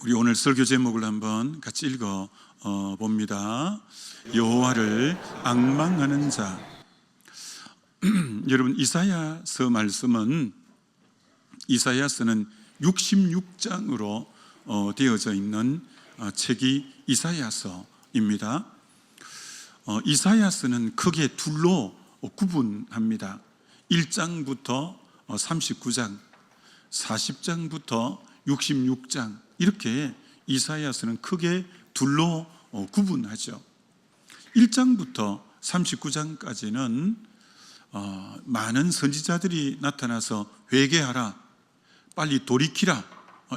우리 오늘 설교 제목을 한번 같이 읽어 봅니다. 여호와를 앙망하는 자. 여러분, 이사야서 말씀은 이사야서는 66장으로 되어져 있는 책이 이사야서입니다. 이사야서는 크게 둘로 구분합니다. 1장부터 39장, 40장부터 66장, 이렇게 이사야서는 크게 둘로 구분하죠. 1장부터 39장까지는 많은 선지자들이 나타나서 회개하라, 빨리 돌이키라,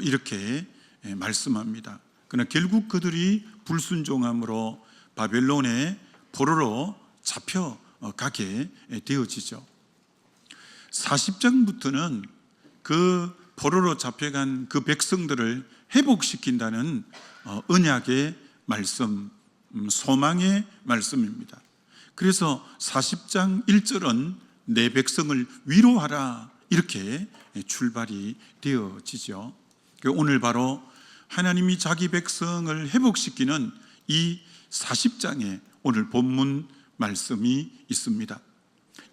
이렇게 말씀합니다. 그러나 결국 그들이 불순종함으로 바벨론의 포로로 잡혀가게 되어지죠. 40장부터는 그 포로로 잡혀간 그 백성들을 회복시킨다는 언약의 말씀, 소망의 말씀입니다. 그래서 40장 1절은 내 백성을 위로하라, 이렇게 출발이 되어지죠. 오늘 바로 하나님이 자기 백성을 회복시키는 이 40장에 오늘 본문 말씀이 있습니다.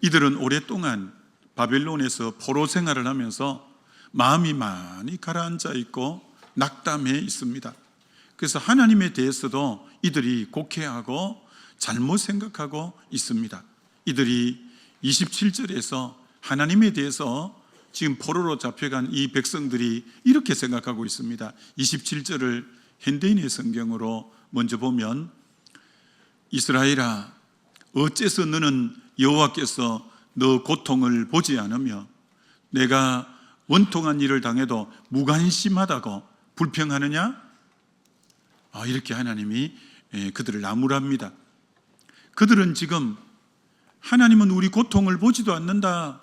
이들은 오랫동안 바벨론에서 포로 생활을 하면서 마음이 많이 가라앉아 있고 낙담해 있습니다. 그래서 하나님에 대해서도 이들이 곡해하고 잘못 생각하고 있습니다. 이들이 27절에서 하나님에 대해서 지금 포로로 잡혀간 이 백성들이 이렇게 생각하고 있습니다. 27절을 현대인의 성경으로 먼저 보면, 이스라엘아, 어째서 너는 여호와께서 너 고통을 보지 않으며 내가 원통한 일을 당해도 무관심하다고 불평하느냐? 이렇게 하나님이 그들을 나무랍니다. 그들은 지금 하나님은 우리 고통을 보지도 않는다,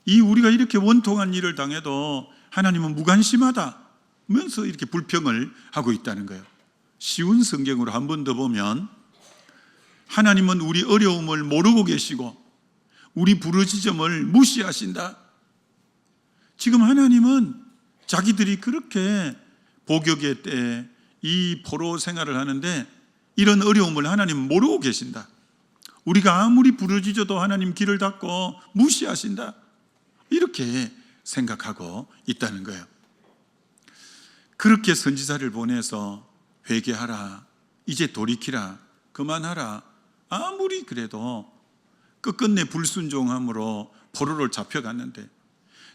우리가 이렇게 원통한 일을 당해도 하나님은 무관심하다면서 이렇게 불평을 하고 있다는 거예요. 쉬운 성경으로 한 번 더 보면, 하나님은 우리 어려움을 모르고 계시고 우리 부르짖음을 무시하신다. 지금 하나님은 자기들이 그렇게 복역의 때에 이 포로 생활을 하는데 이런 어려움을 하나님은 모르고 계신다. 우리가 아무리 부르짖어도 하나님 귀를 닫고 무시하신다, 이렇게 생각하고 있다는 거예요. 그렇게 선지자를 보내서 회개하라, 이제 돌이키라, 그만하라, 아무리 그래도 끝끝내 불순종함으로 포로를 잡혀갔는데,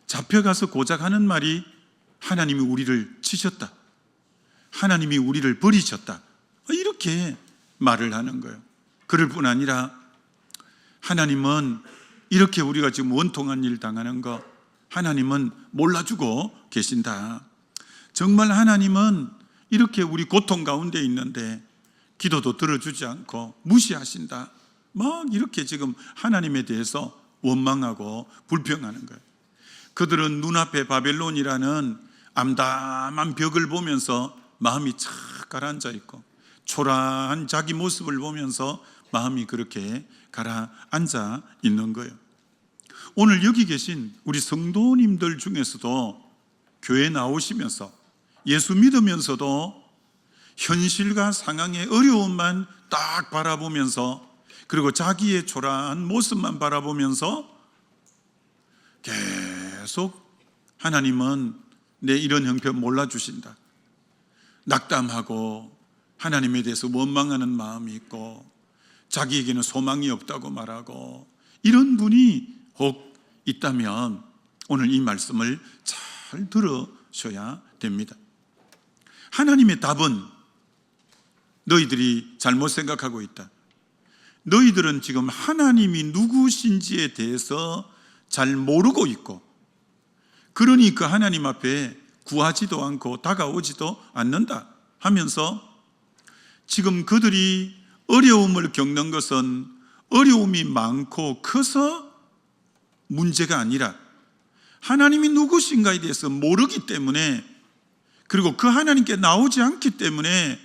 잡혀가서 고작 하는 말이 하나님이 우리를 치셨다, 하나님이 우리를 버리셨다, 이렇게 말을 하는 거예요. 그럴 뿐 아니라 하나님은 이렇게 우리가 지금 원통한 일 당하는 거 하나님은 몰라주고 계신다. 정말 하나님은 이렇게 우리 고통 가운데 있는데 기도도 들어주지 않고 무시하신다, 막 이렇게 지금 하나님에 대해서 원망하고 불평하는 거예요. 그들은 눈앞에 바벨론이라는 암담한 벽을 보면서 마음이 착 가라앉아 있고, 초라한 자기 모습을 보면서 마음이 그렇게 가라앉아 있는 거예요. 오늘 여기 계신 우리 성도님들 중에서도 교회 나오시면서 예수 믿으면서도 현실과 상황의 어려움만 딱 바라보면서, 그리고 자기의 초라한 모습만 바라보면서 계속 하나님은 내 이런 형편 몰라주신다, 낙담하고 하나님에 대해서 원망하는 마음이 있고 자기에게는 소망이 없다고 말하고, 이런 분이 혹 있다면 오늘 이 말씀을 잘 들으셔야 됩니다. 하나님의 답은 너희들이 잘못 생각하고 있다. 너희들은 지금 하나님이 누구신지에 대해서 잘 모르고 있고, 그러니 그 하나님 앞에 구하지도 않고 다가오지도 않는다 하면서, 지금 그들이 어려움을 겪는 것은 어려움이 많고 커서 문제가 아니라 하나님이 누구신가에 대해서 모르기 때문에, 그리고 그 하나님께 나오지 않기 때문에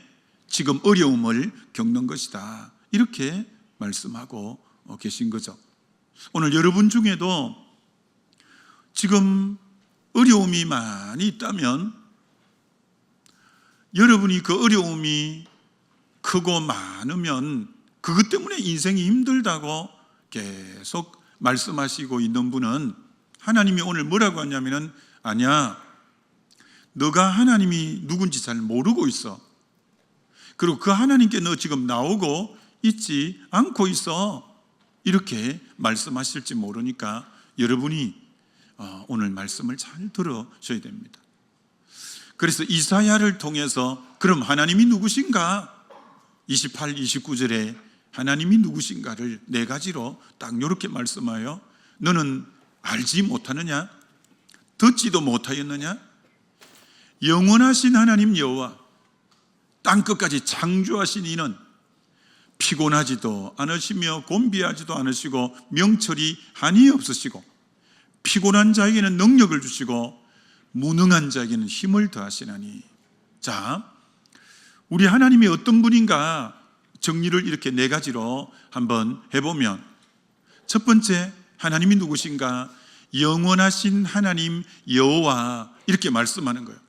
지금 어려움을 겪는 것이다, 이렇게 말씀하고 계신 거죠. 오늘 여러분 중에도 지금 어려움이 많이 있다면 여러분이 그 어려움이 크고 많으면 그것 때문에 인생이 힘들다고 계속 말씀하시고 있는 분은 하나님이 오늘 뭐라고 하냐면은, 아니야, 너가 하나님이 누군지 잘 모르고 있어. 그리고 그 하나님께 너 지금 나오고 있지 않고 있어. 이렇게 말씀하실지 모르니까 여러분이 오늘 말씀을 잘 들어줘야 됩니다. 그래서 이사야를 통해서 그럼 하나님이 누구신가? 28, 29절에 하나님이 누구신가를 네 가지로 딱 이렇게 말씀하여, 너는 알지 못하느냐? 듣지도 못하였느냐? 영원하신 하나님 여호와, 땅끝까지 창조하신 이는 피곤하지도 않으시며 곤비하지도 않으시고 명철이 한이 없으시고 피곤한 자에게는 능력을 주시고 무능한 자에게는 힘을 더하시나니. 자, 우리 하나님이 어떤 분인가 정리를 이렇게 네 가지로 한번 해보면, 첫 번째, 하나님이 누구신가? 영원하신 하나님 여호와, 이렇게 말씀하는 거예요.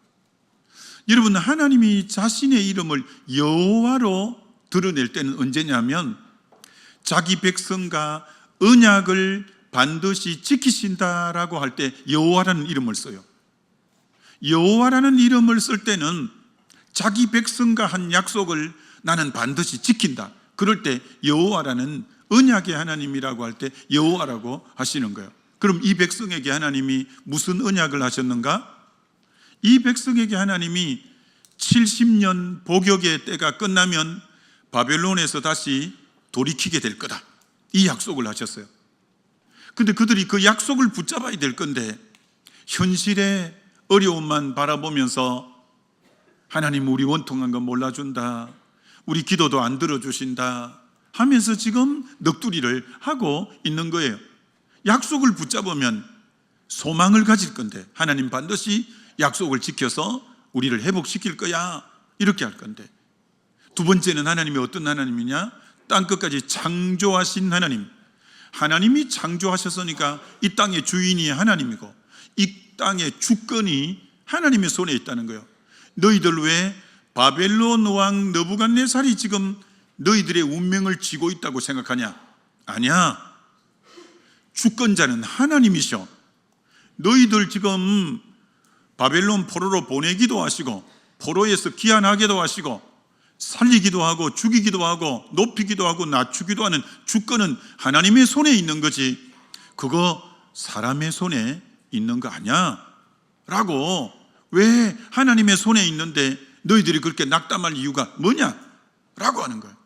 여러분, 하나님이 자신의 이름을 여호와로 드러낼 때는 언제냐면, 자기 백성과 언약을 반드시 지키신다라고 할 때 여호와라는 이름을 써요. 여호와라는 이름을 쓸 때는 자기 백성과 한 약속을 나는 반드시 지킨다. 그럴 때 여호와라는, 언약의 하나님이라고 할 때 여호와라고 하시는 거예요. 그럼 이 백성에게 하나님이 무슨 언약을 하셨는가? 이 백성에게 하나님이 70년 복역의 때가 끝나면 바벨론에서 다시 돌이키게 될 거다, 이 약속을 하셨어요. 근데 그들이 그 약속을 붙잡아야 될 건데 현실의 어려움만 바라보면서 하나님, 우리 원통한 거 몰라준다, 우리 기도도 안 들어주신다 하면서 지금 넋두리를 하고 있는 거예요. 약속을 붙잡으면 소망을 가질 건데 하나님 반드시 약속을 지켜서 우리를 회복시킬 거야, 이렇게 할 건데. 두 번째는 하나님이 어떤 하나님이냐? 땅끝까지 창조하신 하나님. 하나님이 창조하셨으니까 이 땅의 주인이 하나님이고 이 땅의 주권이 하나님의 손에 있다는 거예요. 너희들 왜 바벨론 왕 느부갓네살이 지금 너희들의 운명을 쥐고 있다고 생각하냐? 아니야, 주권자는 하나님이셔. 너희들 지금 바벨론 포로로 보내기도 하시고 포로에서 귀환하기도 하시고 살리기도 하고 죽이기도 하고 높이기도 하고 낮추기도 하는 주권은 하나님의 손에 있는 거지, 그거 사람의 손에 있는 거 아니야 라고. 왜 하나님의 손에 있는데 너희들이 그렇게 낙담할 이유가 뭐냐 라고 하는 거예요.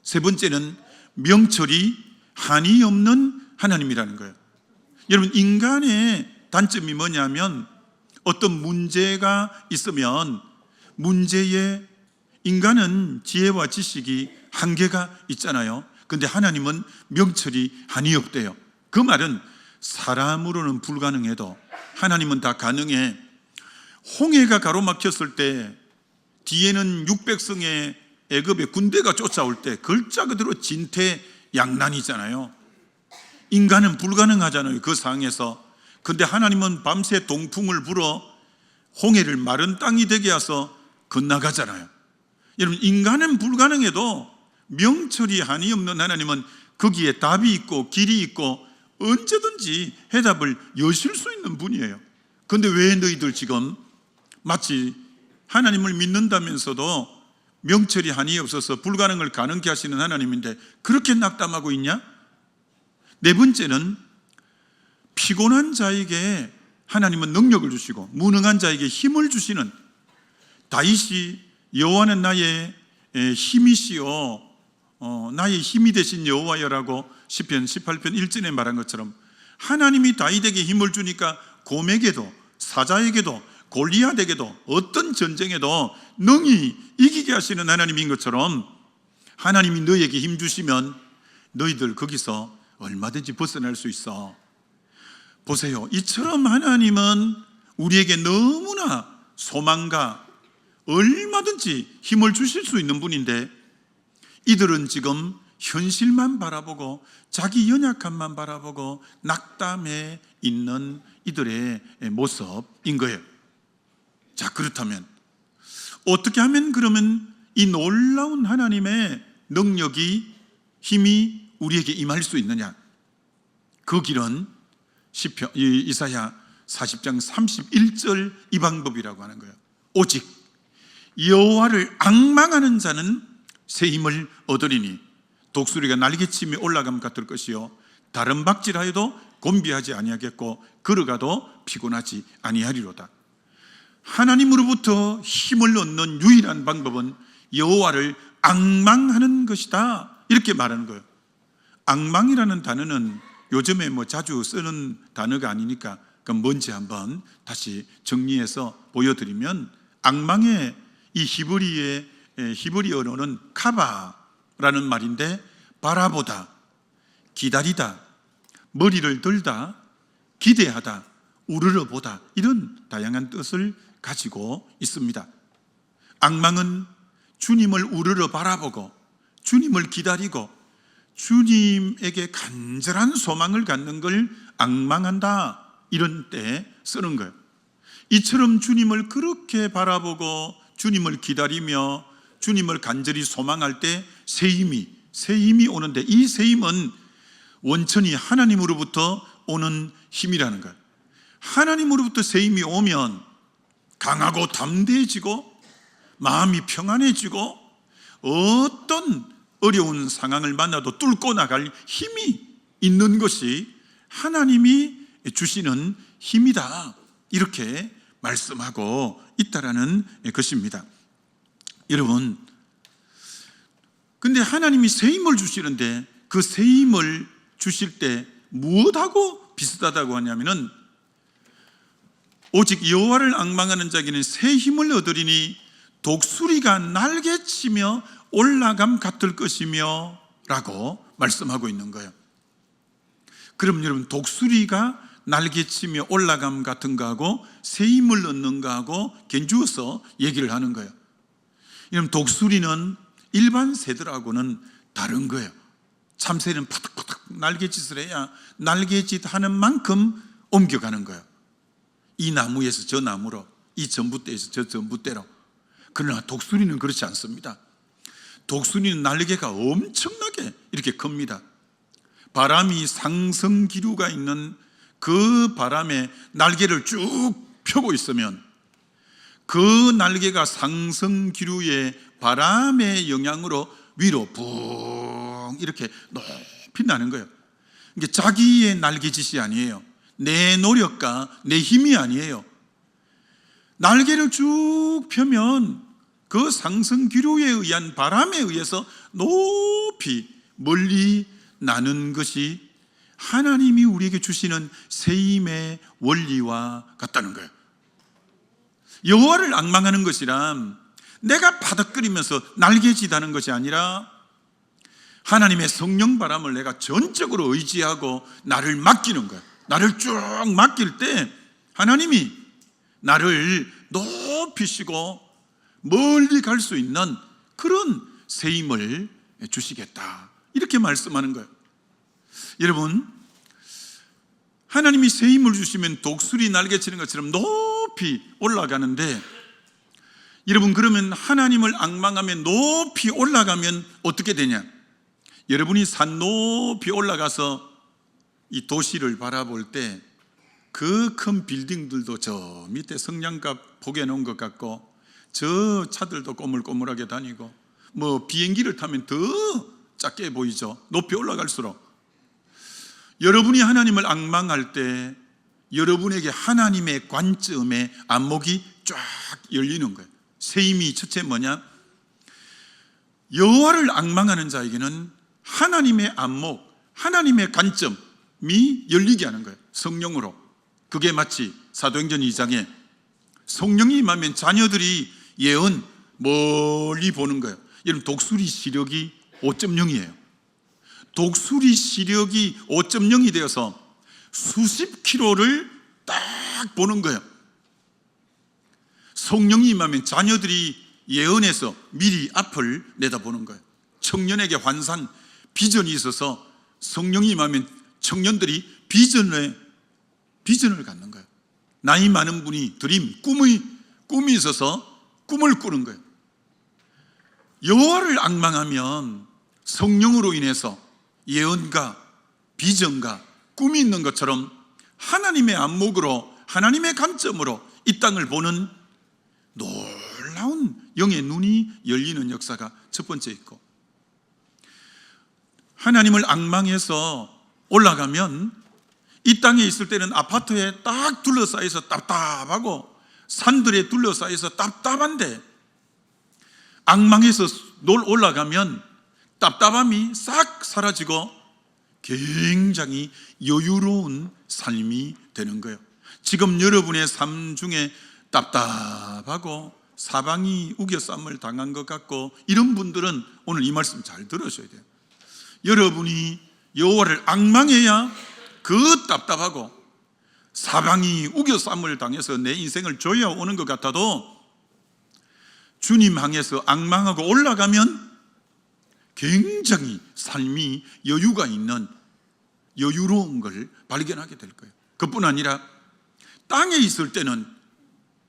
세 번째는 명철이 한이 없는 하나님이라는 거예요. 여러분, 인간의 단점이 뭐냐면 어떤 문제가 있으면 문제에 인간은 지혜와 지식이 한계가 있잖아요. 근데 하나님은 명철이 한이 없대요. 그 말은 사람으로는 불가능해도 하나님은 다 가능해. 홍해가 가로막혔을 때 뒤에는 600성의 애굽의 군대가 쫓아올 때 글자 그대로 진퇴양난이잖아요. 인간은 불가능하잖아요, 그 상황에서. 근데 하나님은 밤새 동풍을 불어 홍해를 마른 땅이 되게 해서 건너가잖아요. 여러분, 인간은 불가능해도 명철이 한이 없는 하나님은 거기에 답이 있고 길이 있고 언제든지 해답을 여실 수 있는 분이에요. 근데 왜 너희들 지금 마치 하나님을 믿는다면서도 명철이 한이 없어서 불가능을 가능케 하시는 하나님인데 그렇게 낙담하고 있냐? 네 번째는 피곤한 자에게 하나님은 능력을 주시고 무능한 자에게 힘을 주시는, 다윗이 여호와는 나의 힘이시오, 나의 힘이 되신 여호와여라고 시편 18편 1절에 말한 것처럼 하나님이 다윗에게 힘을 주니까 곰에게도 사자에게도 골리앗에게도 어떤 전쟁에도 능히 이기게 하시는 하나님인 것처럼 하나님이 너에게 힘 주시면 너희들 거기서 얼마든지 벗어날 수 있어. 보세요, 이처럼 하나님은 우리에게 너무나 소망과 얼마든지 힘을 주실 수 있는 분인데 이들은 지금 현실만 바라보고 자기 연약함만 바라보고 낙담해 있는 이들의 모습인 거예요. 자, 그렇다면 어떻게 하면 그러면 이 놀라운 하나님의 능력이, 힘이 우리에게 임할 수 있느냐? 그 길은 이사야 40장 31절 이 방법이라고 하는 거예요. 오직 여호와를 앙망하는 자는 새 힘을 얻으리니 독수리가 날개치며 올라감 같을 것이요 다른 박질하여도 곤비하지 아니하겠고 걸어가도 피곤하지 아니하리로다. 하나님으로부터 힘을 얻는 유일한 방법은 여호와를 앙망하는 것이다, 이렇게 말하는 거예요. 앙망이라는 단어는 요즘에 자주 쓰는 단어가 아니니까 그럼 뭔지 한번 다시 정리해서 보여드리면, 앙망의 이 히브리어로는 카바라는 말인데, 바라보다, 기다리다, 머리를 들다, 기대하다, 우러러보다, 이런 다양한 뜻을 가지고 있습니다. 앙망은 주님을 우러러 바라보고 주님을 기다리고 주님에게 간절한 소망을 갖는 걸 앙망한다, 이런 때 쓰는 거예요. 이처럼 주님을 그렇게 바라보고 주님을 기다리며 주님을 간절히 소망할 때 새 힘이 오는데, 이 새 힘은 원천이 하나님으로부터 오는 힘이라는 거예요. 하나님으로부터 새 힘이 오면 강하고 담대해지고 마음이 평안해지고 어떤 어려운 상황을 만나도 뚫고 나갈 힘이 있는 것이 하나님이 주시는 힘이다, 이렇게 말씀하고 있다라는 것입니다. 여러분, 근데 하나님이 새 힘을 주시는데 그 새 힘을 주실 때 무엇하고 비슷하다고 하냐면은, 오직 여호와를 앙망하는 자에게는 새 힘을 얻으리니 독수리가 날개치며 올라감 같을 것이며 라고 말씀하고 있는 거예요. 그럼 여러분, 독수리가 날개치며 올라감 같은 거하고 새 힘을 얻는 거하고 견주어서 얘기를 하는 거예요. 여러분, 독수리는 일반 새들하고는 다른 거예요. 참새는 파닥파닥 날개짓을 해야 날개짓 하는 만큼 옮겨가는 거예요. 이 나무에서 저 나무로, 이 전봇대에서 저 전봇대로. 그러나 독수리는 그렇지 않습니다. 독수리는 날개가 엄청나게 이렇게 큽니다. 바람이 상승 기류가 있는 그 바람에 날개를 쭉 펴고 있으면 그 날개가 상승 기류의 바람의 영향으로 위로 붕 이렇게 높이 나는 거예요. 이게 자기의 날개짓이 아니에요. 내 노력과 내 힘이 아니에요. 날개를 쭉 펴면 그 상승 기류에 의한 바람에 의해서 높이 멀리 나는 것이 하나님이 우리에게 주시는 새 힘의 원리와 같다는 거예요. 여호와를 앙망하는 것이란 내가 바닥거리면서 날개짓하는 것이 아니라 하나님의 성령 바람을 내가 전적으로 의지하고 나를 맡기는 거예요. 나를 쭉 맡길 때 하나님이 나를 높이시고 멀리 갈 수 있는 그런 새 힘을 주시겠다, 이렇게 말씀하는 거예요. 여러분, 하나님이 새 힘을 주시면 독수리 날개치는 것처럼 높이 올라가는데, 여러분, 그러면 하나님을 앙망하면 높이 올라가면 어떻게 되냐? 여러분이 산 높이 올라가서 이 도시를 바라볼 때 그 큰 빌딩들도 저 밑에 성냥갑 포개 놓은 것 같고, 저 차들도 꼬물꼬물하게 다니고, 비행기를 타면 더 작게 보이죠. 높이 올라갈수록. 여러분이 하나님을 앙망할 때 여러분에게 하나님의 관점의 안목이 쫙 열리는 거예요. 새 힘이 첫째 뭐냐? 여호와를 앙망하는 자에게는 하나님의 안목, 하나님의 관점이 열리게 하는 거예요. 성령으로. 그게 마치 사도행전 2장에 성령이 임하면 자녀들이 예언 멀리 보는 거예요. 여러분, 독수리 시력이 5.0이에요. 독수리 시력이 5.0이 되어서 수십 킬로를 딱 보는 거예요. 성령이 임하면 자녀들이 예언해서 미리 앞을 내다보는 거예요. 청년에게 환상, 비전이 있어서 성령이 임하면 청년들이 비전을 갖는 거예요. 나이 많은 분이 드림, 꿈이 있어서 꿈을 꾸는 거예요. 여호와를 앙망하면 성령으로 인해서 예언과 비전과 꿈이 있는 것처럼 하나님의 안목으로, 하나님의 관점으로 이 땅을 보는 놀라운 영의 눈이 열리는 역사가 첫 번째 있고, 하나님을 앙망해서 올라가면 이 땅에 있을 때는 아파트에 딱 둘러싸여서 답답하고 산들에 둘러싸여서 답답한데, 앙망해서 올라가면 답답함이 싹 사라지고 굉장히 여유로운 삶이 되는 거예요. 지금 여러분의 삶 중에 답답하고 사방이 우겨쌈을 당한 것 같고 이런 분들은 오늘 이 말씀 잘 들으셔야 돼요. 여러분이 여호와를 앙망해야 그 답답하고 사방이 우겨쌈을 당해서 내 인생을 조여오는 것 같아도 주님 향해서 앙망하고 올라가면 굉장히 삶이 여유가 있는, 여유로운 걸 발견하게 될 거예요. 그뿐 아니라 땅에 있을 때는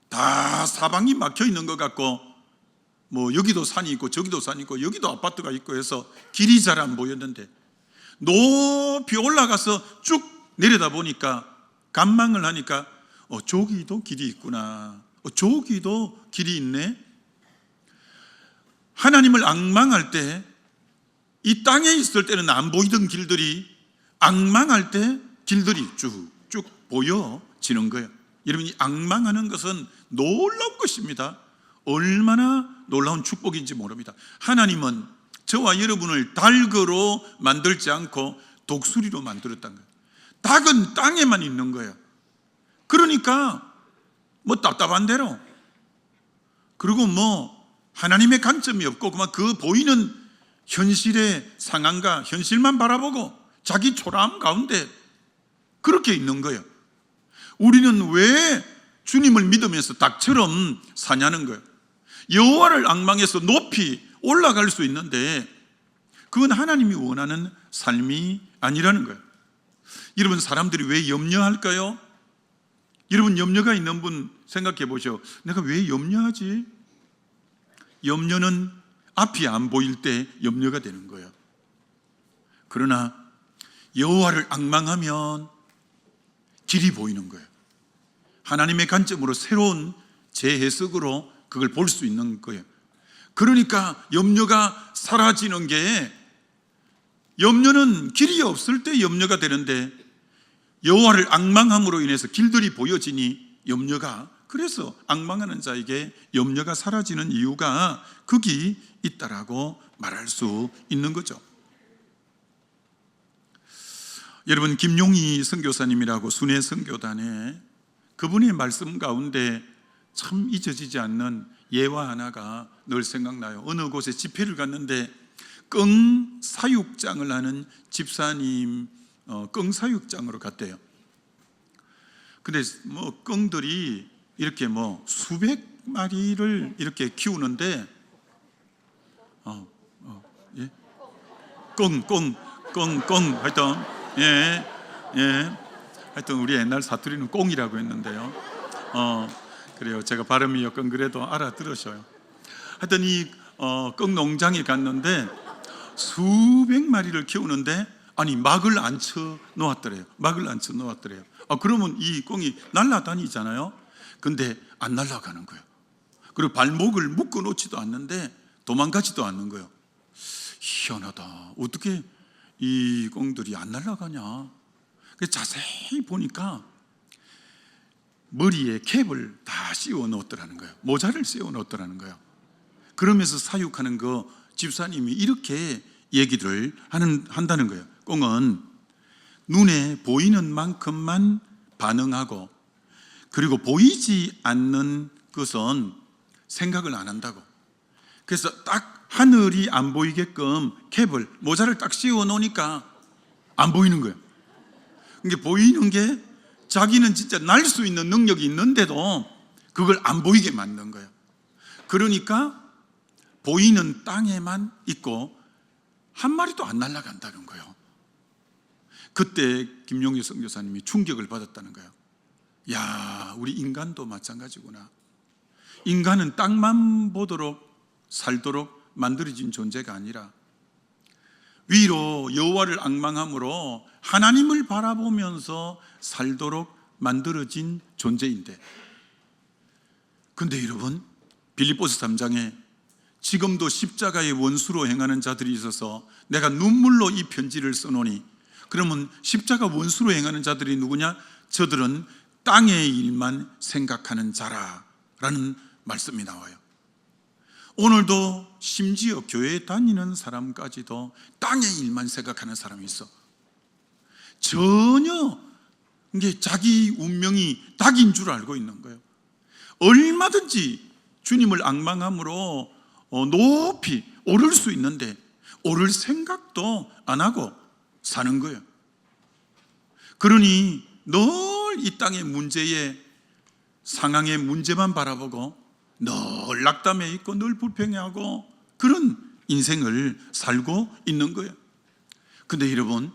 다 사방이 막혀 있는 것 같고, 뭐 여기도 산이 있고 저기도 산이 있고 여기도 아파트가 있고 해서 길이 잘 안 보였는데, 높이 올라가서 쭉 내려다 보니까 감망을 하니까 저기도 길이 있구나, 저기도 길이 있네. 하나님을 앙망할 때, 이 땅에 있을 때는 안 보이던 길들이 앙망할 때 길들이 쭉쭉 보여지는 거예요. 여러분이 앙망하는 것은 놀라운 것입니다. 얼마나 놀라운 축복인지 모릅니다. 하나님은 저와 여러분을 닭으로 만들지 않고 독수리로 만들었다는 거예요. 닭은 땅에만 있는 거예요. 그러니까 뭐 답답한 대로, 그리고 뭐 하나님의 관점이 없고 그만 그 보이는 현실의 상황과 현실만 바라보고 자기 초라함 가운데 그렇게 있는 거예요. 우리는 왜 주님을 믿으면서 닭처럼 사냐는 거예요. 여호와를 앙망해서 높이 올라갈 수 있는데 그건 하나님이 원하는 삶이 아니라는 거예요. 여러분, 사람들이 왜 염려할까요? 여러분, 염려가 있는 분 생각해 보죠. 내가 왜 염려하지? 염려는 앞이 안 보일 때 염려가 되는 거예요. 그러나 여호와를 앙망하면 길이 보이는 거예요. 하나님의 관점으로 새로운 재해석으로 그걸 볼 수 있는 거예요. 그러니까 염려가 사라지는 게, 염려는 길이 없을 때 염려가 되는데 여호와를 앙망함으로 인해서 길들이 보여지니 염려가, 그래서 앙망하는 자에게 염려가 사라지는 이유가 거기 있다라고 말할 수 있는 거죠. 여러분, 김용희 선교사님이라고 순회 선교단에 그분의 말씀 가운데 참 잊어지지 않는 예화 하나가 늘 생각나요. 어느 곳에 집회를 갔는데 끙 사육장을 하는 집사님, 끙 사육장으로 갔대요. 근데 뭐 끙들이 이렇게 뭐 수백 마리를 이렇게 키우는데, 예? 끙 하여튼 하여튼 우리 옛날 사투리는 꽁이라고 했는데요. 그래요. 제가 발음이 약간 그래도 알아들으셔요. 하여튼 이 끙 농장에 갔는데 수백 마리를 키우는데, 아니 막을 안 쳐 놓았더래요. 그러면 이 꽁이 날아다니잖아요. 근데 안 날아가는 거예요. 그리고 발목을 묶어 놓지도 않는데 도망가지도 않는 거예요. 희한하다. 어떻게 이 꽁들이 안 날아가냐. 자세히 보니까 머리에 캡을 다 씌워 넣었더라는 거예요. 모자를 씌워 넣었더라는 거예요. 그러면서 사육하는 거 집사님이 이렇게 얘기를 한다는 거예요. 꽁은 눈에 보이는 만큼만 반응하고, 그리고 보이지 않는 것은 생각을 안 한다고. 그래서 딱 하늘이 안 보이게끔 캡을, 모자를 딱 씌워 놓으니까 안 보이는 거예요. 이게 보이는 게, 자기는 진짜 날 수 있는 능력이 있는데도 그걸 안 보이게 만든 거예요. 그러니까 보이는 땅에만 있고 한 마리도 안 날아간다는 거예요. 그때 김용희 선교사님이 충격을 받았다는 거예요. 야, 우리 인간도 마찬가지구나. 인간은 땅만 보도록 살도록 만들어진 존재가 아니라 위로 여호와를 앙망함으로 하나님을 바라보면서 살도록 만들어진 존재인데, 근데 여러분, 빌립보서 3장에 지금도 십자가의 원수로 행하는 자들이 있어서 내가 눈물로 이 편지를 써노니, 그러면 십자가 원수로 행하는 자들이 누구냐? 저들은 땅의 일만 생각하는 자라라는 말씀이 나와요. 오늘도 심지어 교회에 다니는 사람까지도 땅의 일만 생각하는 사람이 있어. 전혀 이게 자기 운명이 닭인 줄 알고 있는 거예요. 얼마든지 주님을 앙망함으로 높이 오를 수 있는데 오를 생각도 안 하고 사는 거예요. 그러니 늘 이 땅의 문제에, 상황의 문제만 바라보고 늘 낙담해 있고 늘 불평해하고 그런 인생을 살고 있는 거예요. 근데 여러분,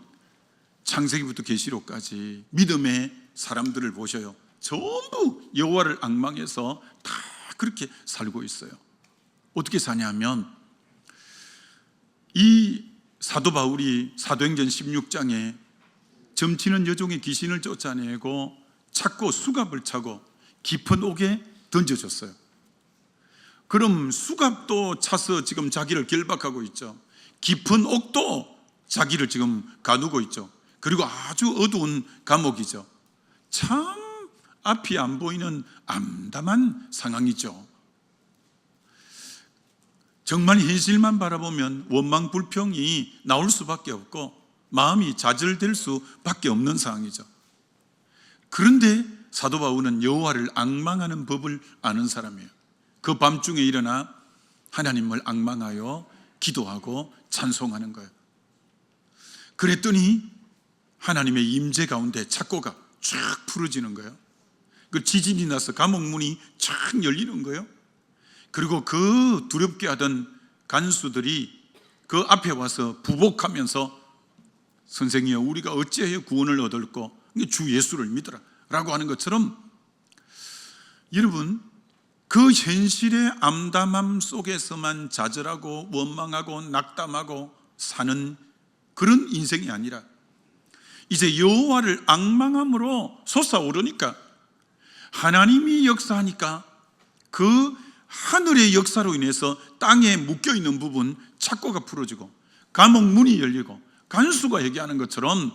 창세기부터 계시록까지 믿음의 사람들을 보셔요. 전부 여호와를 앙망해서 다 그렇게 살고 있어요. 어떻게 사냐면, 이 사도 바울이 사도행전 16장에 점치는 여종의 귀신을 쫓아내고 찾고 수갑을 차고 깊은 옥에 던져줬어요. 그럼 수갑도 차서 지금 자기를 결박하고 있죠. 깊은 옥도 자기를 지금 가두고 있죠. 그리고 아주 어두운 감옥이죠. 참 앞이 안 보이는 암담한 상황이죠. 정말 현실만 바라보면 원망 불평이 나올 수밖에 없고 마음이 좌절될 수밖에 없는 상황이죠. 그런데 사도 바울은 여호와를 앙망하는 법을 아는 사람이에요. 그 밤중에 일어나 하나님을 앙망하여 기도하고 찬송하는 거예요. 그랬더니 하나님의 임재 가운데 착고가 쫙 풀어지는 거예요. 그 지진이 나서 감옥 문이 쫙 열리는 거예요. 그리고 그 두렵게 하던 간수들이 그 앞에 와서 부복하면서 선생이여, 우리가 어찌하여 구원을 얻을꼬? 주 예수를 믿으라 라고 하는 것처럼, 여러분, 그 현실의 암담함 속에서만 좌절하고 원망하고 낙담하고 사는 그런 인생이 아니라 이제 여호와를 앙망함으로 솟아오르니까, 하나님이 역사하니까 그 하늘의 역사로 인해서 땅에 묶여있는 부분 착고가 풀어지고 감옥 문이 열리고 간수가 얘기하는 것처럼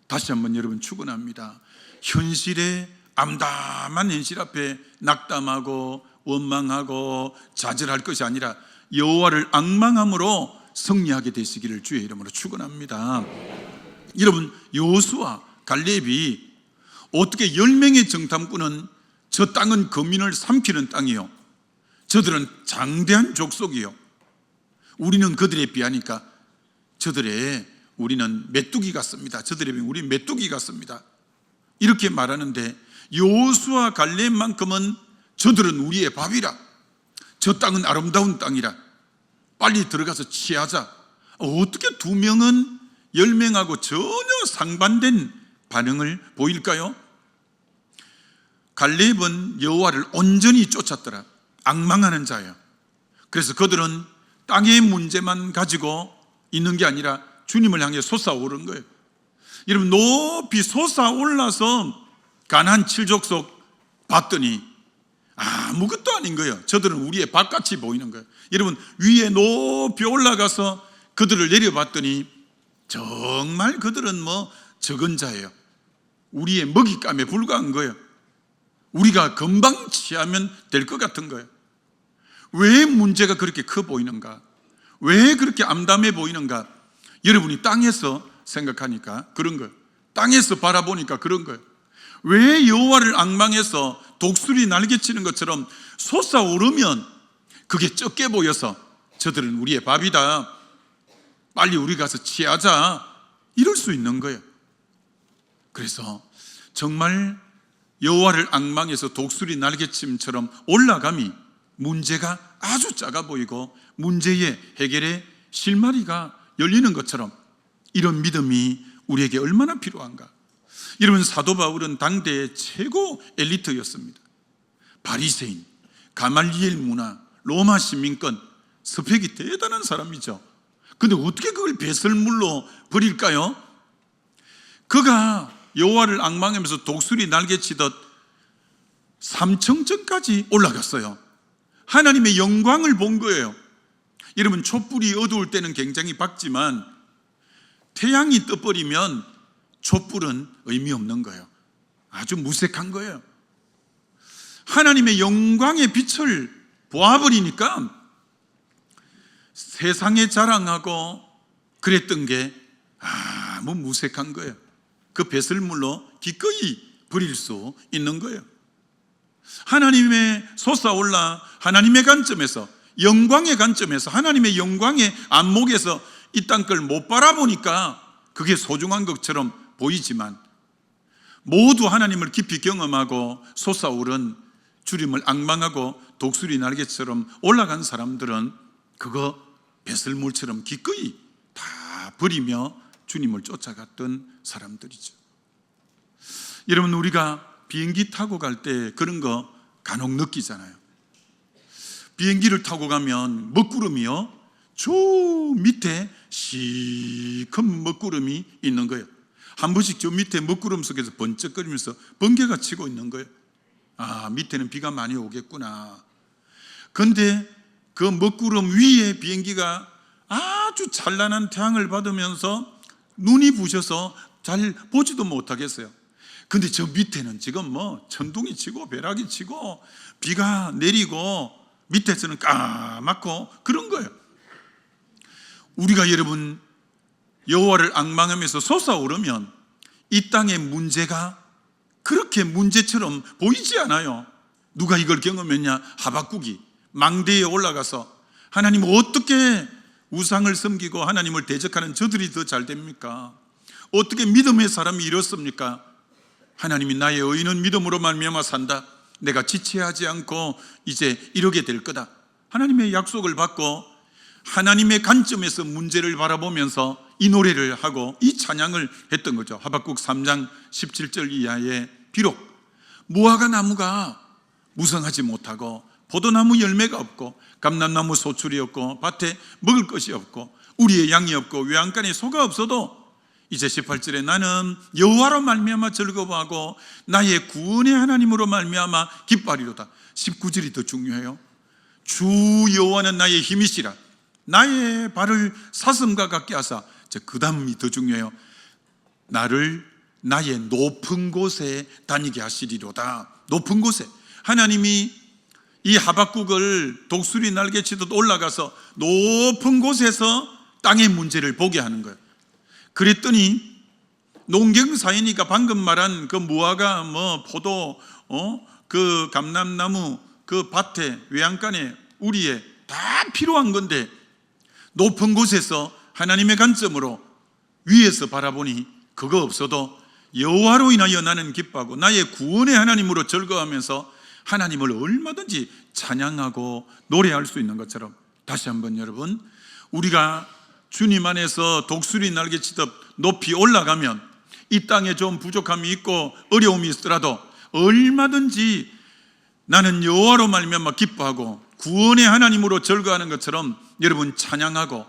다시 한번 여러분 축원합니다. 현실의 암담한 현실 앞에 낙담하고 원망하고 좌절할 것이 아니라 여호와를 앙망함으로 승리하게 되시기를 주의 이름으로 축원합니다. 여러분, 여호수아, 갈렙이 어떻게 10명의 정탐꾼은 저 땅은 거민을 삼키는 땅이요, 저들은 장대한 족속이요, 우리는 그들에 비하니까 우리는 메뚜기 같습니다, 저들에 비하면 우리 메뚜기 같습니다, 이렇게 말하는데, 여호수아 갈렙만큼은 저들은 우리의 밥이라, 저 땅은 아름다운 땅이라, 빨리 들어가서 취하자. 어떻게 2명은 10명하고 전혀 상반된 반응을 보일까요? 갈렙은 여호와를 온전히 쫓았더라. 앙망하는 자예요. 그래서 그들은 땅의 문제만 가지고 있는 게 아니라 주님을 향해 솟아오른 거예요. 여러분, 높이 솟아올라서 가나안 7족속 봤더니 아무것도 아닌 거예요. 저들은 우리의 밥같이 보이는 거예요. 여러분, 위에 높이 올라가서 그들을 내려봤더니 정말 그들은 적은 자예요. 우리의 먹잇감에 불과한 거예요. 우리가 금방 취하면 될 것 같은 거예요. 왜 문제가 그렇게 커 보이는가? 왜 그렇게 암담해 보이는가? 여러분이 땅에서 생각하니까 그런 거예요. 땅에서 바라보니까 그런 거예요. 왜 여호와를 앙망해서 독수리 날개치는 것처럼 솟아오르면 그게 적게 보여서 저들은 우리의 밥이다, 빨리 우리 가서 취하자, 이럴 수 있는 거예요. 그래서 정말 여호와를 앙망해서 독수리 날개침처럼 올라감이 문제가 아주 작아 보이고 문제의 해결의 실마리가 열리는 것처럼, 이런 믿음이 우리에게 얼마나 필요한가. 여러분, 사도 바울은 당대의 최고 엘리트였습니다. 바리새인, 가말리엘 문화, 로마 시민권, 스펙이 대단한 사람이죠. 근데 어떻게 그걸 배설물로 버릴까요? 그가 여호와를 앙망하면서 독수리 날개치듯 삼청천까지 올라갔어요. 하나님의 영광을 본 거예요. 여러분, 촛불이 어두울 때는 굉장히 밝지만 태양이 떠버리면 촛불은 의미 없는 거예요. 아주 무색한 거예요. 하나님의 영광의 빛을 보아버리니까 세상에 자랑하고 그랬던 게 아무 무색한 거예요. 그 배설물로 기꺼이 버릴 수 있는 거예요. 하나님의 솟아올라 하나님의 관점에서, 영광의 관점에서, 하나님의 영광의 안목에서 이 땅 걸 못 바라보니까 그게 소중한 것처럼 보이지만, 모두 하나님을 깊이 경험하고 솟아오른 주님을 앙망하고 독수리 날개처럼 올라간 사람들은 그거 배설물처럼 기꺼이 다 버리며 주님을 쫓아갔던 사람들이죠. 여러분, 우리가 비행기 타고 갈 때 그런 거 간혹 느끼잖아요. 비행기를 타고 가면 먹구름이요, 저 밑에 시큰 먹구름이 있는 거예요. 한 번씩 저 밑에 먹구름 속에서 번쩍거리면서 번개가 치고 있는 거예요. 밑에는 비가 많이 오겠구나. 그런데 그 먹구름 위에 비행기가 아주 찬란한 태양을 받으면서 눈이 부셔서 잘 보지도 못하겠어요. 근데 저 밑에는 지금 뭐 천둥이 치고 벼락이 치고 비가 내리고 밑에서는 까맣고 그런 거예요. 우리가 여러분 여호와를 앙망하면서 솟아오르면 이 땅의 문제가 그렇게 문제처럼 보이지 않아요. 누가 이걸 경험했냐? 하박국이 망대에 올라가서 하나님 어떻게 우상을 섬기고 하나님을 대적하는 저들이 더 잘 됩니까? 어떻게 믿음의 사람이 이렇습니까? 하나님이 나의 의인은 믿음으로 말미암아 산다. 내가 지체하지 않고 이제 이러게 될 거다. 하나님의 약속을 받고 하나님의 관점에서 문제를 바라보면서 이 노래를 하고 이 찬양을 했던 거죠. 하박국 3장 17절 이하에 비록 무화과 나무가 무성하지 못하고 포도나무 열매가 없고 감람나무 소출이 없고 밭에 먹을 것이 없고 우리의 양이 없고 외양간에 소가 없어도 이제 18절에 나는 여호와로 말미암아 즐거워하고 나의 구원의 하나님으로 말미암아 기뻐하리로다. 19절이 더 중요해요. 주 여호와는 나의 힘이시라. 나의 발을 사슴과 같게 하사. 그 다음이 더 중요해요. 나를 나의 높은 곳에 다니게 하시리로다. 높은 곳에. 하나님이 이 하박국을 독수리 날개치듯 올라가서 높은 곳에서 땅의 문제를 보게 하는 거예요. 그랬더니 농경사이니까 방금 말한 그 무화과, 포도, 그 감람나무, 그 밭에, 외양간에, 우리에 다 필요한 건데 높은 곳에서 하나님의 관점으로 위에서 바라보니 그거 없어도 여호와로 인하여 나는 기뻐하고 나의 구원의 하나님으로 즐거워하면서 하나님을 얼마든지 찬양하고 노래할 수 있는 것처럼, 다시 한번 여러분, 우리가 주님 안에서 독수리 날개치듯 높이 올라가면 이 땅에 좀 부족함이 있고 어려움이 있더라도 얼마든지 나는 여호와로 말미암아 기뻐하고 구원의 하나님으로 즐거워하는 것처럼 여러분 찬양하고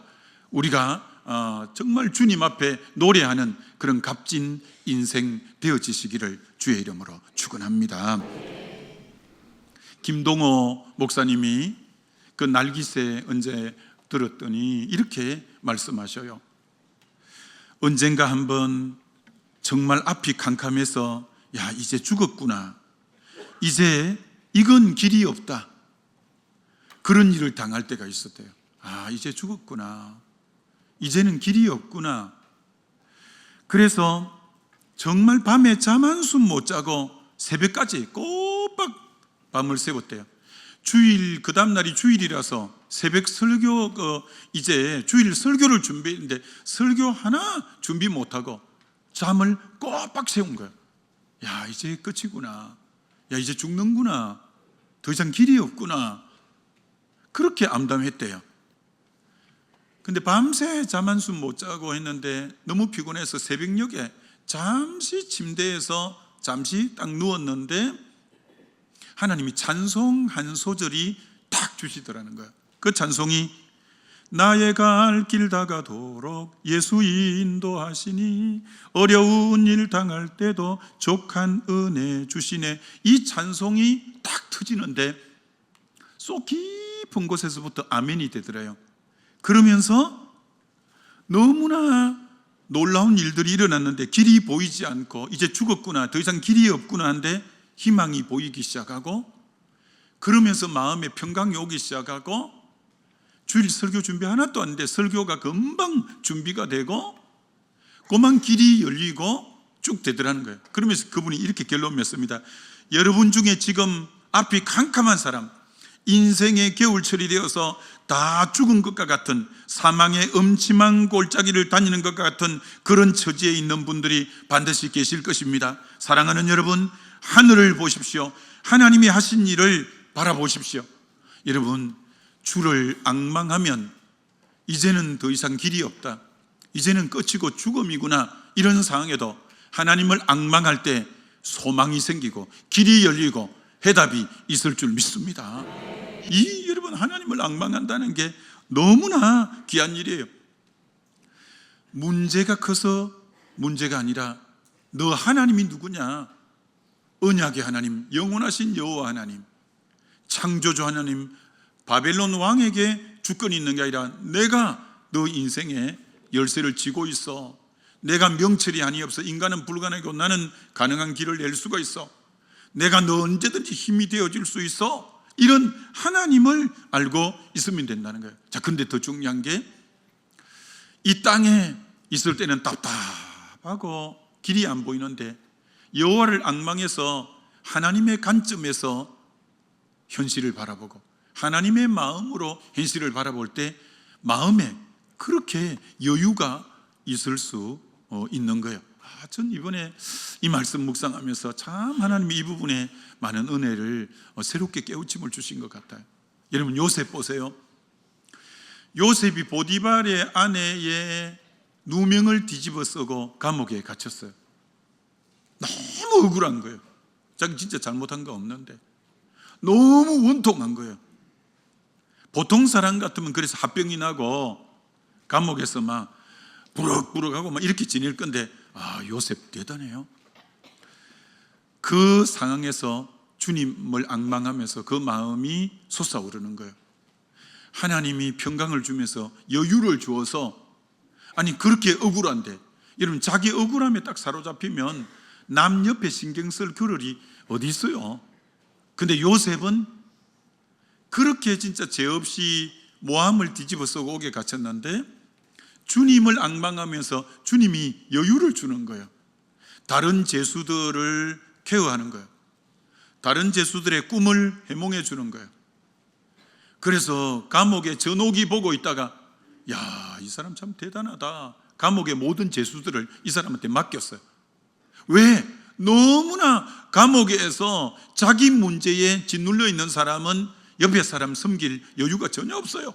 우리가 정말 주님 앞에 노래하는 그런 값진 인생 되어지시기를 주의 이름으로 축원합니다. 김동호 목사님이 그 날기새 언제 들었더니 이렇게 말씀하셔요. 언젠가 한번 정말 앞이 캄캄해서 야, 이제 죽었구나, 이제 이건 길이 없다, 그런 일을 당할 때가 있었대요. 이제 죽었구나, 이제는 길이 없구나. 그래서 정말 밤에 잠 한숨 못 자고 새벽까지 꼬박 밤을 새웠대요. 주일, 그 다음날이 주일이라서 새벽 설교, 이제 주일 설교를 준비했는데 설교 하나 준비 못하고 잠을 꼬박 세운 거예요. 야, 이제 끝이구나, 야, 이제 죽는구나, 더 이상 길이 없구나, 그렇게 암담했대요. 근데 밤새 잠 한숨 못 자고 했는데 너무 피곤해서 새벽녘에 잠시 침대에서 잠시 딱 누웠는데 하나님이 찬송 한 소절이 딱 주시더라는 거예요. 그 찬송이 나의 갈 길 다가도록 예수 인도하시니 어려운 일 당할 때도 족한 은혜 주시네. 이 찬송이 딱 터지는데 쏙 깊은 곳에서부터 아멘이 되더래요. 그러면서 너무나 놀라운 일들이 일어났는데 길이 보이지 않고 이제 죽었구나, 더 이상 길이 없구나 한데 희망이 보이기 시작하고, 그러면서 마음에 평강이 오기 시작하고, 주일 설교 준비 하나도 안 돼 설교가 금방 준비가 되고 그만 길이 열리고 쭉 되더라는 거예요. 그러면서 그분이 이렇게 결론 맺습니다. 여러분 중에 지금 앞이 캄캄한 사람, 인생의 겨울철이 되어서 다 죽은 것과 같은 사망의 음침한 골짜기를 다니는 것과 같은 그런 처지에 있는 분들이 반드시 계실 것입니다. 사랑하는 여러분, 하늘을 보십시오. 하나님이 하신 일을 바라보십시오. 여러분, 주를 앙망하면 이제는 더 이상 길이 없다, 이제는 끝이고 죽음이구나, 이런 상황에도 하나님을 앙망할 때 소망이 생기고 길이 열리고 해답이 있을 줄 믿습니다. 이 여러분, 하나님을 앙망한다는 게 너무나 귀한 일이에요. 문제가 커서 문제가 아니라 너 하나님이 누구냐? 언약의 하나님, 영원하신 여호와 하나님, 창조주 하나님, 바벨론 왕에게 주권이 있는 게 아니라 내가 너 인생에 열쇠를 쥐고 있어. 내가 명철이 아니없어 인간은 불가능하고 나는 가능한 길을 낼 수가 있어. 내가 너 언제든지 힘이 되어줄 수 있어. 이런 하나님을 알고 있으면 된다는 거예요. 자, 근데 더 중요한 게 이 땅에 있을 때는 답답하고 길이 안 보이는데 여호와를 앙망해서 하나님의 관점에서 현실을 바라보고 하나님의 마음으로 현실을 바라볼 때 마음에 그렇게 여유가 있을 수 있는 거예요. 전 이번에 이 말씀 묵상하면서 참 하나님이 이 부분에 많은 은혜를 새롭게 깨우침을 주신 것 같아요. 여러분, 요셉 보세요. 요셉이 보디발의 아내의 누명을 뒤집어 쓰고 감옥에 갇혔어요. 너무 억울한 거예요. 자기 진짜 잘못한 거 없는데 너무 원통한 거예요. 보통 사람 같으면 그래서 합병이 나고 감옥에서 막 부럭부럭하고 막 이렇게 지낼 건데, 요셉 대단해요. 그 상황에서 주님을 앙망하면서 그 마음이 솟아오르는 거예요. 하나님이 평강을 주면서 여유를 주어서, 아니 그렇게 억울한데, 여러분 자기 억울함에 딱 사로잡히면 남 옆에 신경 쓸 겨를이 어디 있어요? 근데 요셉은 그렇게 진짜 죄 없이 모함을 뒤집어 쓰고 옥에 갇혔는데 주님을 앙망하면서 주님이 여유를 주는 거예요. 다른 죄수들을 케어하는 거예요. 다른 죄수들의 꿈을 해몽해 주는 거예요. 그래서 감옥에 전옥이 보고 있다가, 야, 이 사람 참 대단하다. 감옥의 모든 죄수들을 이 사람한테 맡겼어요. 왜? 너무나 감옥에서 자기 문제에 짓눌려 있는 사람은 옆에 사람 섬길 여유가 전혀 없어요.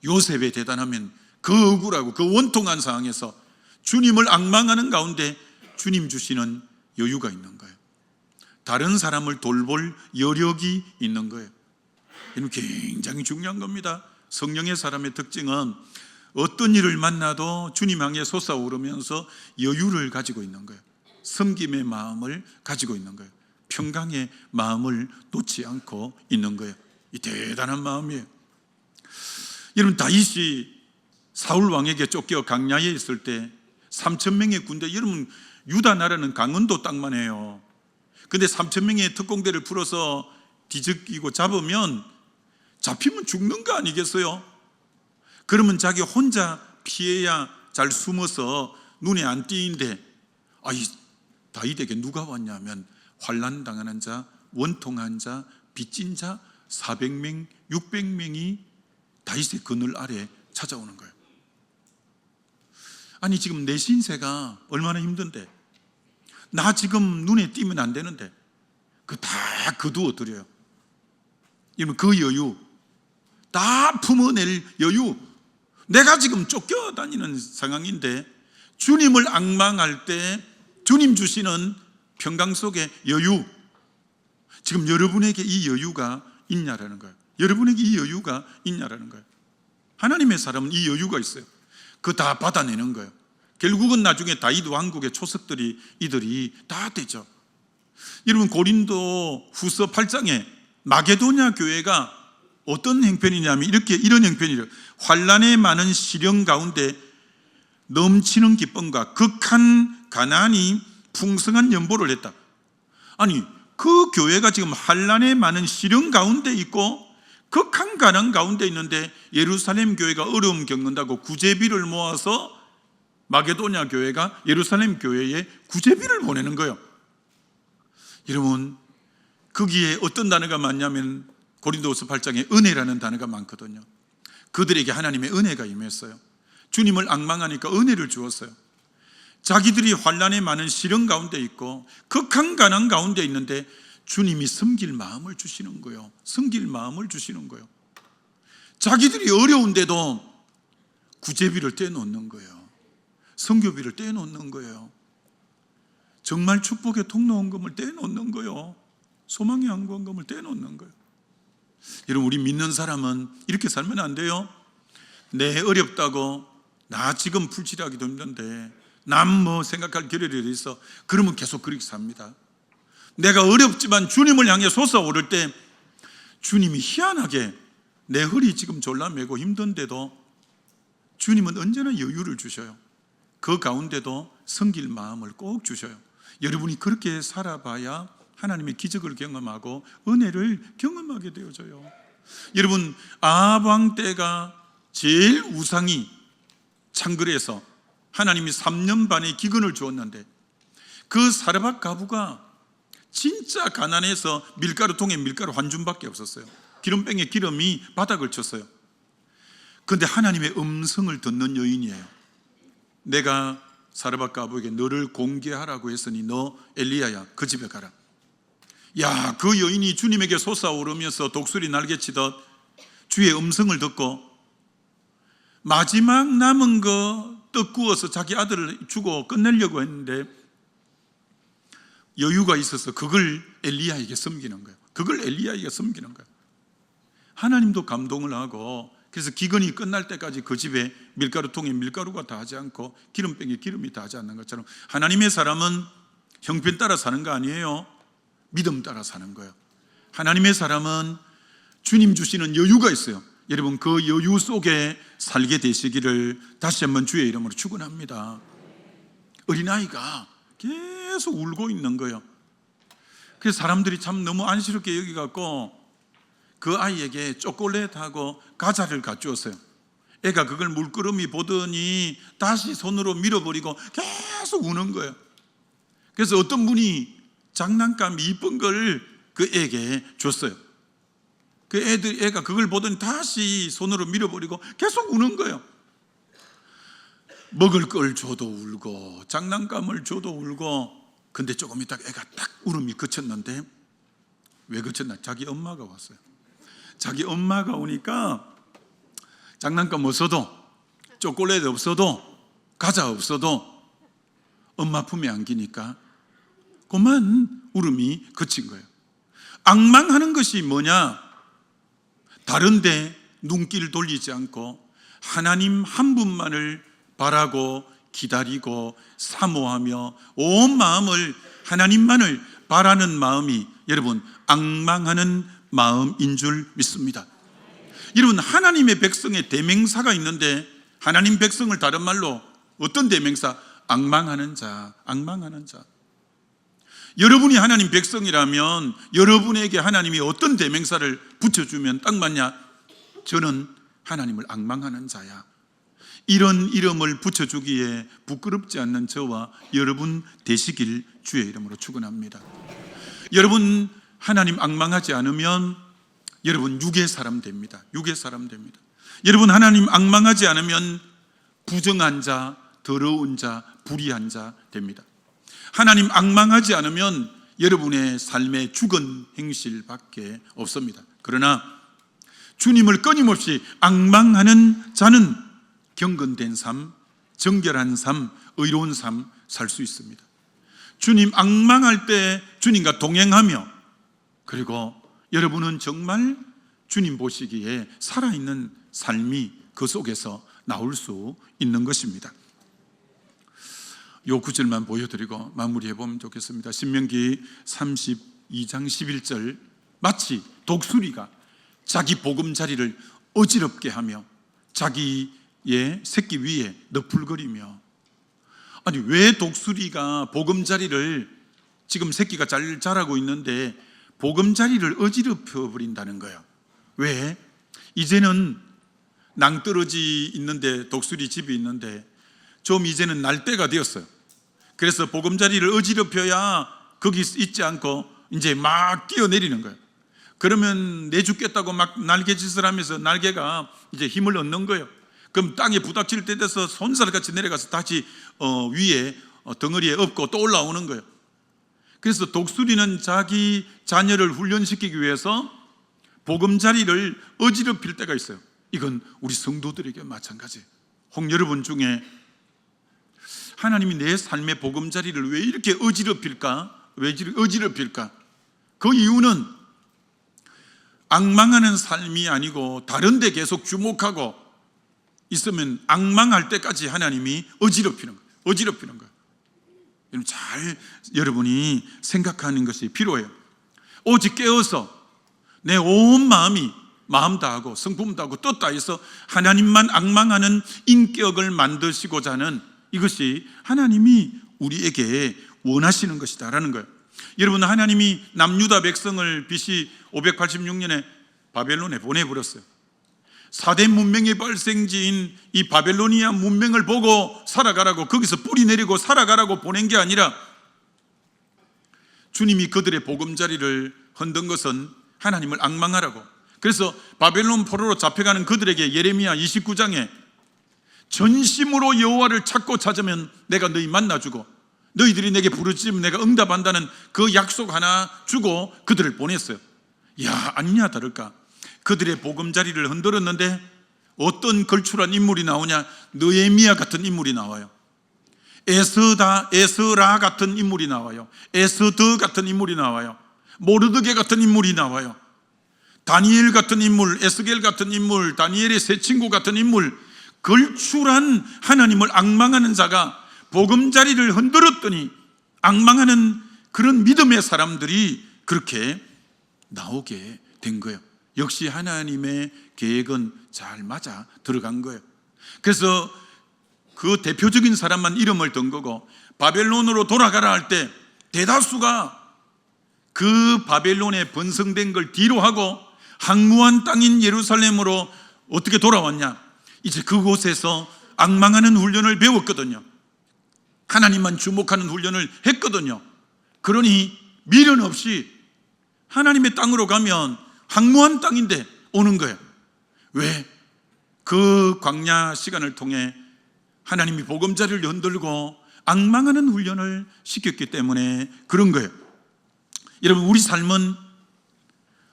요셉의 대단하면 그 억울하고 그 원통한 상황에서 주님을 앙망하는 가운데 주님 주시는 여유가 있는 거예요. 다른 사람을 돌볼 여력이 있는 거예요. 이건 굉장히 중요한 겁니다. 성령의 사람의 특징은 어떤 일을 만나도 주님 향해 솟아오르면서 여유를 가지고 있는 거예요. 섬김의 마음을 가지고 있는 거예요. 평강의 마음을 놓지 않고 있는 거예요. 이 대단한 마음이에요. 여러분, 다윗이 사울 왕에게 쫓겨 광야에 있을 때 3,000명의 군대, 여러분 유다 나라는 강원도 땅만 해요. 근데 3,000명의 특공대를 풀어서 뒤적이고 잡히면 죽는 거 아니겠어요? 그러면 자기 혼자 피해야 잘 숨어서 눈에 안 띄인데, 이 다윗에게 누가 왔냐면 환난 당하는 자, 원통한 자, 빚진 자 400명, 600명이 다윗의 그늘 아래 찾아오는 거예요. 아니 지금 내 신세가 얼마나 힘든데, 나 지금 눈에 띄면 안 되는데 그 다 거두어 드려요. 여러분, 그 여유 다 품어낼 여유, 내가 지금 쫓겨다니는 상황인데 주님을 앙망할 때 주님 주시는 평강 속의 여유, 지금 여러분에게 이 여유가 있냐라는 거예요. 여러분에게 이 여유가 있냐라는 거예요. 하나님의 사람은 이 여유가 있어요. 그거 다 받아내는 거예요. 결국은 나중에 다윗 왕국의 초석들이 이들이 다 되죠. 여러분, 고린도 후서 8장에 마게도냐 교회가 어떤 형편이냐면 이런 형편이래요. 환난에 많은 시련 가운데 넘치는 기쁨과 극한 가난이 풍성한 연보를 했다. 아니, 그 교회가 지금 환난에 많은 시련 가운데 있고 극한 가난 가운데 있는데 예루살렘 교회가 어려움 겪는다고 구제비를 모아서 마게도냐 교회가 예루살렘 교회에 구제비를 보내는 거예요. 여러분, 거기에 어떤 단어가 많냐면 고린도후서 8장에 은혜라는 단어가 많거든요. 그들에게 하나님의 은혜가 임했어요. 주님을 앙망하니까 은혜를 주었어요. 자기들이 환난에 많은 시련 가운데 있고 극한 가난 가운데 있는데 주님이 섬길 마음을 주시는 거예요. 섬길 마음을 주시는 거예요. 자기들이 어려운데도 구제비를 떼놓는 거예요. 선교비를 떼놓는 거예요. 정말 축복의 통로원금을 떼놓는 거예요. 소망의 항구원금을 떼놓는 거예요. 여러분, 우리 믿는 사람은 이렇게 살면 안 돼요. 내 어렵다고 나 지금 풀칠하기도 힘든데 남 뭐 생각할 겨를이 있어. 그러면 계속 그렇게 삽니다. 내가 어렵지만 주님을 향해 솟아오를 때 주님이 희한하게 내 허리 지금 졸라매고 힘든데도 주님은 언제나 여유를 주셔요. 그 가운데도 섬길 마음을 꼭 주셔요. 여러분이 그렇게 살아봐야 하나님의 기적을 경험하고 은혜를 경험하게 되어져요. 여러분, 아합 왕 때가 제일 우상이 창궐해서 하나님이 3년 반의 기근을 주었는데 그 사르밧 가부가 진짜 가난해서 밀가루통에 밀가루 한 줌밖에 없었어요. 기름병에 기름이 바닥을 쳤어요. 그런데 하나님의 음성을 듣는 여인이에요. 내가 사르밧 가부에게 너를 공개하라고 했으니 너 엘리야야, 그 집에 가라. 야, 그 여인이 주님에게 솟아오르면서 독수리 날개치듯 주의 음성을 듣고 마지막 남은 거 떡 구워서 자기 아들을 주고 끝내려고 했는데 여유가 있어서 그걸 엘리야에게 섬기는 거예요. 그걸 엘리야에게 섬기는 거예요. 하나님도 감동을 하고 그래서 기근이 끝날 때까지 그 집에 밀가루통에 밀가루가 다하지 않고 기름병에 기름이 다하지 않는 것처럼 하나님의 사람은 형편 따라 사는 거 아니에요. 믿음 따라 사는 거예요. 하나님의 사람은 주님 주시는 여유가 있어요. 여러분, 그 여유 속에 살게 되시기를 다시 한번 주의 이름으로 축원합니다. 어린아이가 계속 울고 있는 거예요. 그래서 사람들이 참 너무 안쓰럽게 여기갖고 그 아이에게 초콜릿하고 과자를 가져왔어요. 애가 그걸 물끄러미 보더니 다시 손으로 밀어버리고 계속 우는 거예요. 그래서 어떤 분이 장난감 이쁜 걸 그 애에게 줬어요. 그 애가 그걸 보더니 다시 손으로 밀어버리고 계속 우는 거예요. 먹을 걸 줘도 울고 장난감을 줘도 울고. 근데 조금 있다가 애가 딱 울음이 그쳤는데 왜 그쳤나? 자기 엄마가 왔어요. 자기 엄마가 오니까 장난감 없어도 초콜릿 없어도 과자 없어도 엄마 품에 안기니까 그만 울음이 그친 거예요. 앙망하는 것이 뭐냐? 다른데 눈길 돌리지 않고 하나님 한 분만을 바라고 기다리고 사모하며 온 마음을 하나님만을 바라는 마음이 여러분 앙망하는 마음인 줄 믿습니다. 여러분, 하나님의 백성의 대명사가 있는데 하나님 백성을 다른 말로 어떤 대명사? 앙망하는 자, 앙망하는 자. 여러분이 하나님 백성이라면 여러분에게 하나님이 어떤 대명사를 붙여주면 딱 맞냐? 저는 하나님을 앙망하는 자야. 이런 이름을 붙여주기에 부끄럽지 않는 저와 여러분 되시길 주의 이름으로 축원합니다. 여러분 하나님 앙망하지 않으면 여러분 육의 사람 됩니다. 육의 사람 됩니다. 여러분 하나님 앙망하지 않으면 부정한 자, 더러운 자, 불의한 자 됩니다. 하나님 앙망하지 않으면 여러분의 삶의 죽은 행실밖에 없습니다. 그러나 주님을 끊임없이 앙망하는 자는 경건된 삶, 정결한 삶, 의로운 삶 살 수 있습니다. 주님 앙망할 때 주님과 동행하며 그리고 여러분은 정말 주님 보시기에 살아있는 삶이 그 속에서 나올 수 있는 것입니다. 요 구절만 보여드리고 마무리해보면 좋겠습니다. 신명기 32장 11절, 마치 독수리가 자기 보금자리를 어지럽게 하며 자기의 새끼 위에 너풀거리며. 아니, 왜 독수리가 보금자리를, 지금 새끼가 잘 자라고 있는데 보금자리를 어지럽혀 버린다는 거예요? 왜? 이제는 낭떠러지 있는데, 독수리 집이 있는데 좀 이제는 날 때가 되었어요. 그래서 보금자리를 어지럽혀야 거기 있지 않고 이제 막 뛰어내리는 거예요. 그러면 내 죽겠다고 막 날개짓을 하면서 날개가 이제 힘을 얻는 거예요. 그럼 땅에 부닥칠 때 돼서 손살같이 내려가서 다시 위에 덩어리에 엎고 또 올라오는 거예요. 그래서 독수리는 자기 자녀를 훈련시키기 위해서 보금자리를 어지럽힐 때가 있어요. 이건 우리 성도들에게 마찬가지예요. 혹 여러분 중에 하나님이 내 삶의 보금자리를 왜 이렇게 어지럽힐까? 왜 어지럽힐까? 그 이유는 앙망하는 삶이 아니고 다른 데 계속 주목하고 있으면 앙망할 때까지 하나님이 어지럽히는 거예요. 어지럽히는 거예요. 여러분이 생각하는 것이 필요해요. 오직 깨어서 내 온 마음이 마음 다하고 성품 다하고 뜻 다해서 하나님만 앙망하는 인격을 만드시고자 하는, 이것이 하나님이 우리에게 원하시는 것이다라는 거예요. 여러분, 하나님이 남유다 백성을 BC 586년에 바벨론에 보내버렸어요. 4대 문명의 발생지인 이 바벨로니아 문명을 보고 살아가라고, 거기서 뿌리 내리고 살아가라고 보낸 게 아니라 주님이 그들의 보금자리를 흔든 것은 하나님을 앙망하라고. 그래서 바벨론 포로로 잡혀가는 그들에게 예레미야 29장에 전심으로 여호와를 찾으면 내가 너희 만나주고 너희들이 내게 부르짖으면 내가 응답한다는 그 약속 하나 주고 그들을 보냈어요. 야, 아니냐 다를까, 그들의 보금자리를 흔들었는데 어떤 걸출한 인물이 나오냐? 느헤미야 같은 인물이 나와요. 에스라 같은 인물이 나와요. 에스더 같은 인물이 나와요. 모르드게 같은 인물이 나와요. 다니엘 같은 인물, 에스겔 같은 인물, 다니엘의 세 친구 같은 인물, 걸출한 하나님을 앙망하는 자가 보금자리를 흔들었더니 앙망하는 그런 믿음의 사람들이 그렇게 나오게 된 거예요. 역시 하나님의 계획은 잘 맞아 들어간 거예요. 그래서 그 대표적인 사람만 이름을 든 거고, 바벨론으로 돌아가라 할 때 대다수가 그 바벨론에 번성된 걸 뒤로 하고 항무한 땅인 예루살렘으로 어떻게 돌아왔냐? 이제 그곳에서 앙망하는 훈련을 배웠거든요. 하나님만 주목하는 훈련을 했거든요. 그러니 미련 없이 하나님의 땅으로 가면 황무한 땅인데 오는 거예요. 왜? 그 광야 시간을 통해 하나님이 보금자리를 흔들고 앙망하는 훈련을 시켰기 때문에 그런 거예요. 여러분, 우리 삶은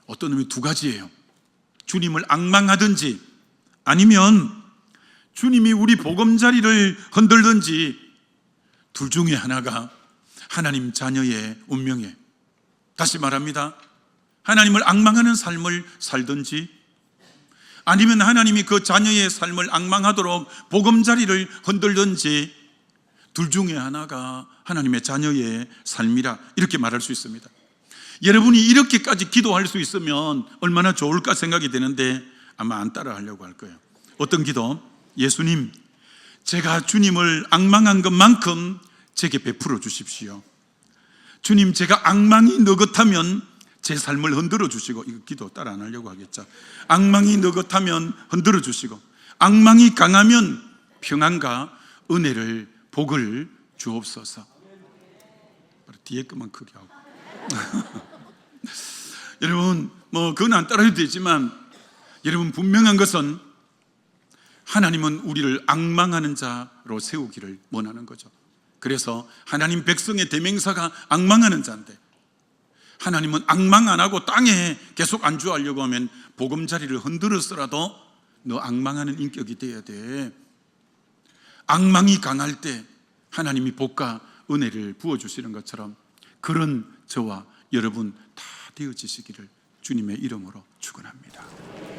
어떤 의미 두 가지예요. 주님을 앙망하든지 아니면 주님이 우리 보금자리를 흔들든지, 둘 중에 하나가 하나님 자녀의 운명이에요. 다시 말합니다. 하나님을 앙망하는 삶을 살든지 아니면 하나님이 그 자녀의 삶을 앙망하도록 보금자리를 흔들든지, 둘 중에 하나가 하나님의 자녀의 삶이라 이렇게 말할 수 있습니다. 여러분이 이렇게까지 기도할 수 있으면 얼마나 좋을까 생각이 되는데 아마 안 따라 하려고 할 거예요. 어떤 기도? 예수님, 제가 주님을 앙망한 것만큼 제게 베풀어 주십시오. 주님, 제가 앙망이 느긋하면 제 삶을 흔들어 주시고, 이거 기도 따라 안 하려고 하겠죠. 앙망이 느긋하면 흔들어 주시고, 앙망이 강하면 평안과 은혜를, 복을 주옵소서. 뒤에 것만 크게 하고. 여러분, 그건 안 따라해도 되지만, 여러분 분명한 것은 하나님은 우리를 앙망하는 자로 세우기를 원하는 거죠. 그래서 하나님 백성의 대명사가 앙망하는 자인데, 하나님은 앙망 안 하고 땅에 계속 안주하려고 하면 보금자리를 흔들었어라도 너 앙망하는 인격이 돼야 돼. 앙망이 강할 때 하나님이 복과 은혜를 부어주시는 것처럼 그런 저와 여러분 다 되어지시기를 주님의 이름으로 축원합니다.